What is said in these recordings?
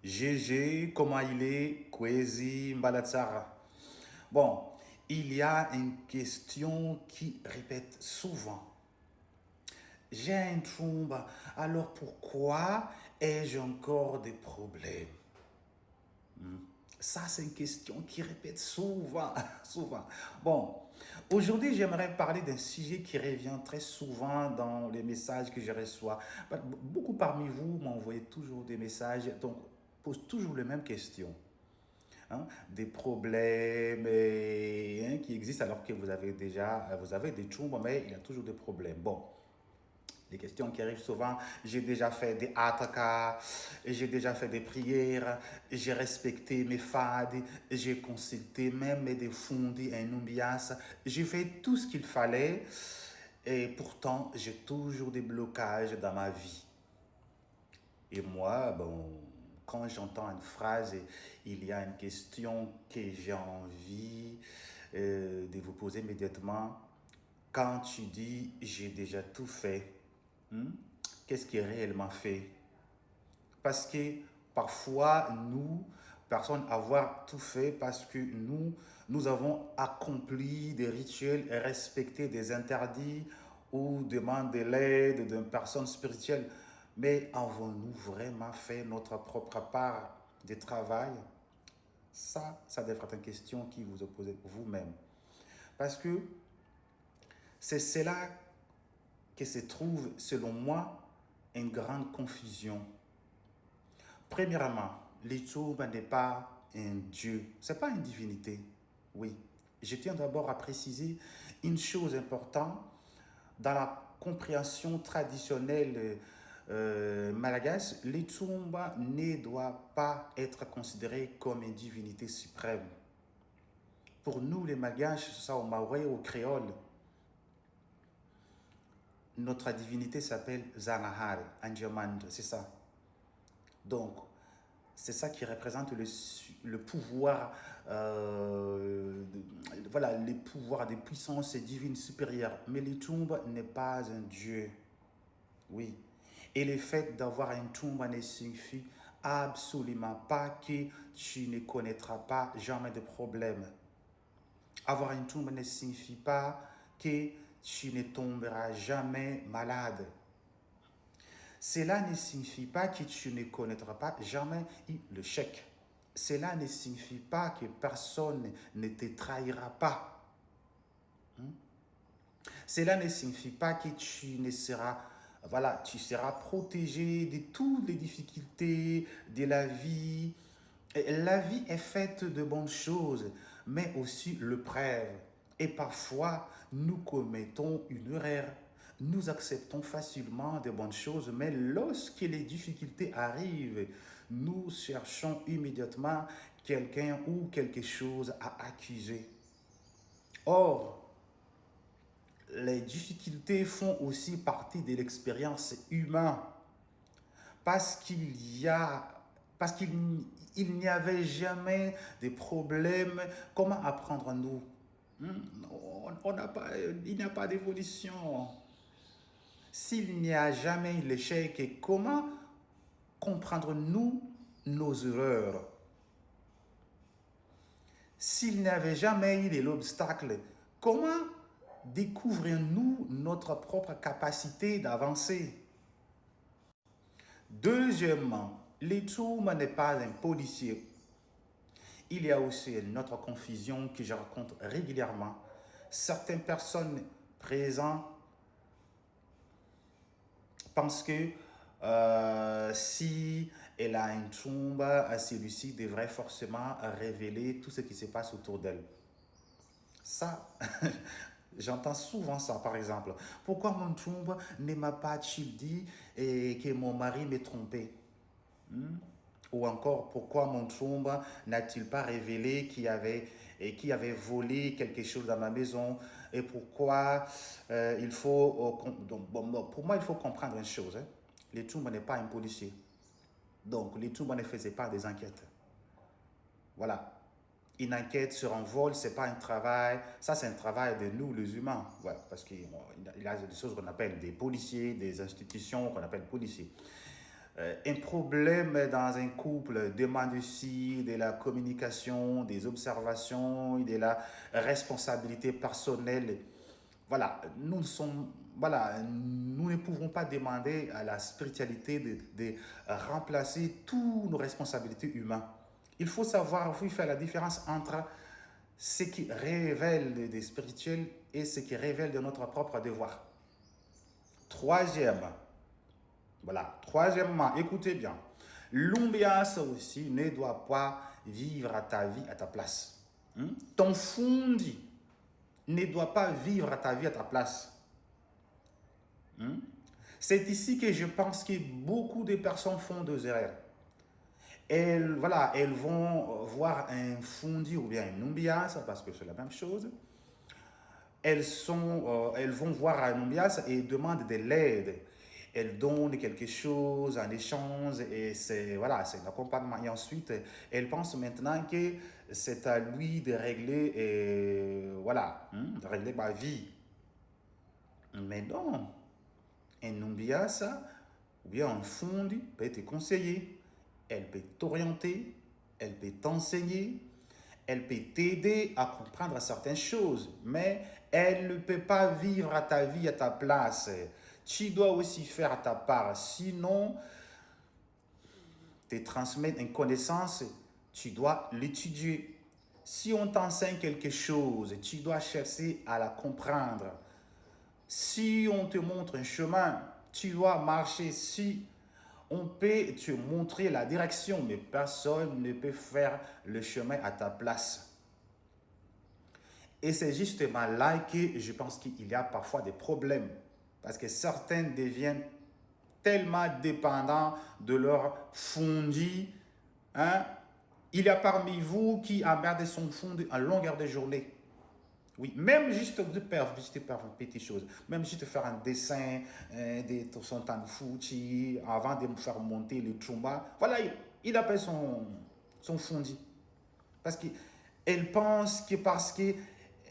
GG, comment il est? Kwezi Mbalatsara. Bon, il y a une question qui répète souvent. J'ai un trouble, alors pourquoi ai-je encore des problèmes? Ça, c'est une question qui répète souvent, souvent. Bon, aujourd'hui, j'aimerais parler d'un sujet qui revient très souvent dans les messages que je reçois. Beaucoup parmi vous m'envoient toujours des messages, donc posent toujours les mêmes questions. Des problèmes qui existent alors que vous avez des troubles, mais il y a toujours des problèmes. Bon, les questions qui arrivent souvent, j'ai déjà fait des ataka, j'ai déjà fait des prières, j'ai respecté mes fades, j'ai consulté même des fondis et numbias, j'ai fait tout ce qu'il fallait et pourtant j'ai toujours des blocages dans ma vie. Et moi, bon, quand j'entends une phrase, il y a une question que j'ai envie de vous poser immédiatement. Quand tu dis j'ai déjà tout fait, qu'est-ce qui est réellement fait? Parce que parfois, nous, personne avoir tout fait parce que nous avons accompli des rituels et respecté des interdits ou demandé l'aide d'une personne spirituelle. Mais avons-nous vraiment fait notre propre part de travail? Ça devrait être une question qui vous posez vous-même. Parce que c'est là que se trouve, selon moi, une grande confusion. Premièrement, l'Itouba n'est pas un Dieu, ce n'est pas une divinité. Oui, je tiens d'abord à préciser une chose importante dans la compréhension traditionnelle malagasy, l'Itsumba ne doit pas être considéré comme une divinité suprême. Pour nous, les Malgaches, ça au Maouais, au créole, notre divinité s'appelle Zanahar, Andiamandre, c'est ça. Donc, c'est ça qui représente le pouvoir, voilà, les pouvoirs des puissances divines supérieures. Mais l'Itumba n'est pas un dieu. Oui. Et le fait d'avoir un Tumba ne signifie absolument pas que tu ne connaîtras pas jamais de problème. Avoir un Tumba ne signifie pas que tu ne tomberas jamais malade. Cela ne signifie pas que tu ne connaîtras pas jamais le chèque. Cela ne signifie pas que personne ne te trahira pas. Cela ne signifie pas que tu ne seras, voilà, tu seras protégé de toutes les difficultés de la vie. La vie est faite de bonnes choses, mais aussi l'épreuve. Et parfois, nous commettons une erreur. Nous acceptons facilement de bonnes choses, mais lorsque les difficultés arrivent, nous cherchons immédiatement quelqu'un ou quelque chose à accuser. Or, les difficultés font aussi partie de l'expérience humaine parce parce qu'il n'y avait jamais de problème. Comment apprendre nous? Il n'y a pas d'évolution. S'il n'y a jamais eu l'échec, comment comprendre nous nos erreurs? S'il n'y avait jamais eu de l'obstacle, comment découvrons-nous notre propre capacité d'avancer? Deuxièmement, l'Itouma n'est pas un policier. Il y a aussi une autre confusion que je rencontre régulièrement. Certaines personnes présentes pensent que si elle a une Tumba, celui-ci devrait forcément révéler tout ce qui se passe autour d'elle. Ça, j'entends souvent ça, par exemple. Pourquoi mon Tumba ne m'a pas-t-il dit que mon mari m'est trompé? Ou encore, pourquoi mon Tumba n'a-t-il pas révélé qu'il avait volé quelque chose dans ma maison? Et pourquoi il faut... donc, pour moi, il faut comprendre une chose. Le Tumba n'est pas un policier. Donc, le Tumba ne faisait pas des enquêtes. Voilà. Une enquête sur un vol, ce n'est pas un travail. Ça, c'est un travail de nous, les humains. Ouais, parce qu'il y a des choses qu'on appelle des policiers, des institutions qu'on appelle policiers. Un problème dans un couple demande aussi de la communication, des observations, de la responsabilité personnelle. Voilà, voilà, nous ne pouvons pas demander à la spiritualité de remplacer toutes nos responsabilités humaines. Il faut savoir, il faut faire la différence entre ce qui révèle des spirituels et ce qui révèle de notre propre devoir. Troisième, voilà, troisièmement, écoutez bien, l'ambiance aussi ne doit pas vivre à ta vie, à ta place. Ton fondi ne doit pas vivre à ta vie, à ta place. C'est ici que je pense que beaucoup de personnes font des erreurs. Voilà, elles vont voir un fondi ou bien une umbias, parce que c'est la même chose. Elles vont voir un umbias et demandent de l'aide. Elles donnent quelque chose en échange et c'est voilà, c'est l'accompagnement. Et ensuite, elles pensent maintenant que c'est à lui de régler, voilà, de régler ma vie. Mais non, un umbias ou bien un fondi peut te conseiller. Elle peut t'orienter, elle peut t'enseigner, elle peut t'aider à comprendre certaines choses, mais elle ne peut pas vivre à ta vie, à ta place. Tu dois aussi faire ta part, sinon, te transmettre une connaissance, tu dois l'étudier. Si on t'enseigne quelque chose, tu dois chercher à la comprendre. Si on te montre un chemin, tu dois marcher. Si on peut te montrer la direction, mais personne ne peut faire le chemin à ta place. Et c'est justement là que je pense qu'il y a parfois des problèmes. Parce que certains deviennent tellement dépendants de leur fondi. Hein? Il y a parmi vous qui emmerdent son fondi en longueur de journée. Oui, même juste de faire une petite chose, même juste faire un dessin de son tanfuchi avant de me faire monter le trumba. Voilà, il appelle son fondi. Parce qu'elle pense que parce que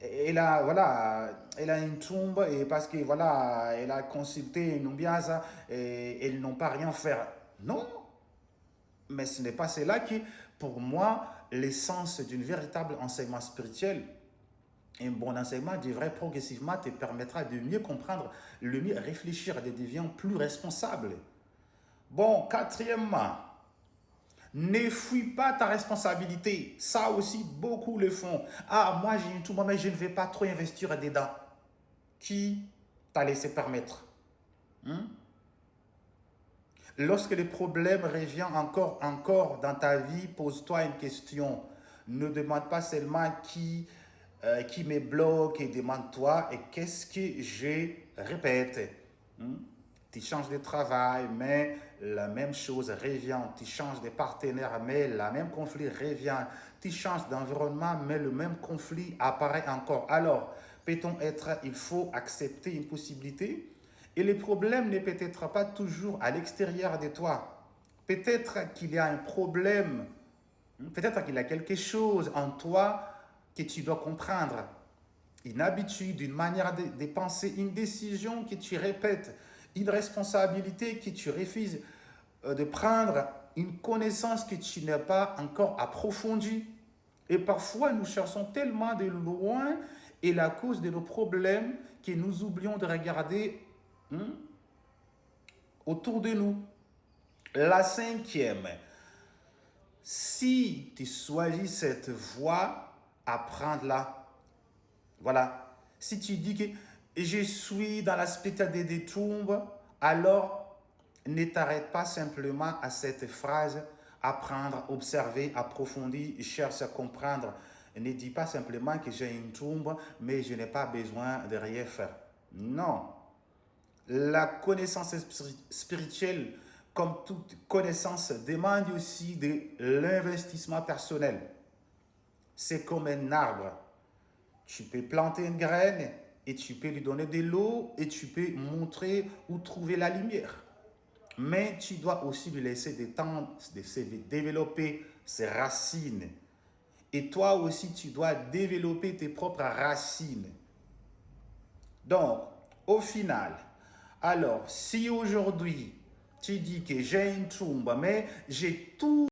elle a, voilà, elle a une tombe et parce que voilà, elle a consulté une ambiance et elles n'ont pas rien faire. Non, mais ce n'est pas cela qui, pour moi, l'essence d'un véritable enseignement spirituel. Un bon enseignement devrait progressivement te permettra de mieux comprendre, de mieux réfléchir, de devenir plus responsable. Bon, quatrièmement, ne fuis pas ta responsabilité. Ça aussi, beaucoup le font. Ah, moi j'ai une tour, mais je ne vais pas trop investir dedans. Qui t'a laissé permettre? Lorsque le problème revient encore dans ta vie, pose-toi une question. Ne demande pas seulement qui me bloque et demande-toi et qu'est-ce que je répète. Tu changes de travail, mais la même chose revient. Tu changes de partenaire, mais le même conflit revient. Tu changes d'environnement, mais le même conflit apparaît encore. Alors, peut-on être, il faut accepter une possibilité. Et le problème n'est peut-être pas toujours à l'extérieur de toi. Peut-être qu'il y a un problème, peut-être qu'il y a quelque chose en toi que tu dois comprendre. Une habitude, une manière de penser, une décision que tu répètes, une responsabilité que tu refuses de prendre, une connaissance que tu n'as pas encore approfondie. Et parfois, nous cherchons tellement de loin et la cause de nos problèmes que nous oublions de regarder autour de nous. La cinquième, si tu choisis cette voie, apprends-la. Voilà. Si tu dis que je suis dans la spiritualité des tombes, alors ne t'arrête pas simplement à cette phrase, apprendre, observer, approfondir, cherche à comprendre. Ne dis pas simplement que j'ai une tombe, mais je n'ai pas besoin de rien faire. Non. La connaissance spirituelle, comme toute connaissance, demande aussi de l'investissement personnel. C'est comme un arbre. Tu peux planter une graine et tu peux lui donner de l'eau et tu peux montrer où trouver la lumière. Mais tu dois aussi lui laisser du temps de se développer ses racines. Et toi aussi, tu dois développer tes propres racines. Donc, au final, alors, si aujourd'hui, Tu dis que j'ai une trombe, mais j'ai tout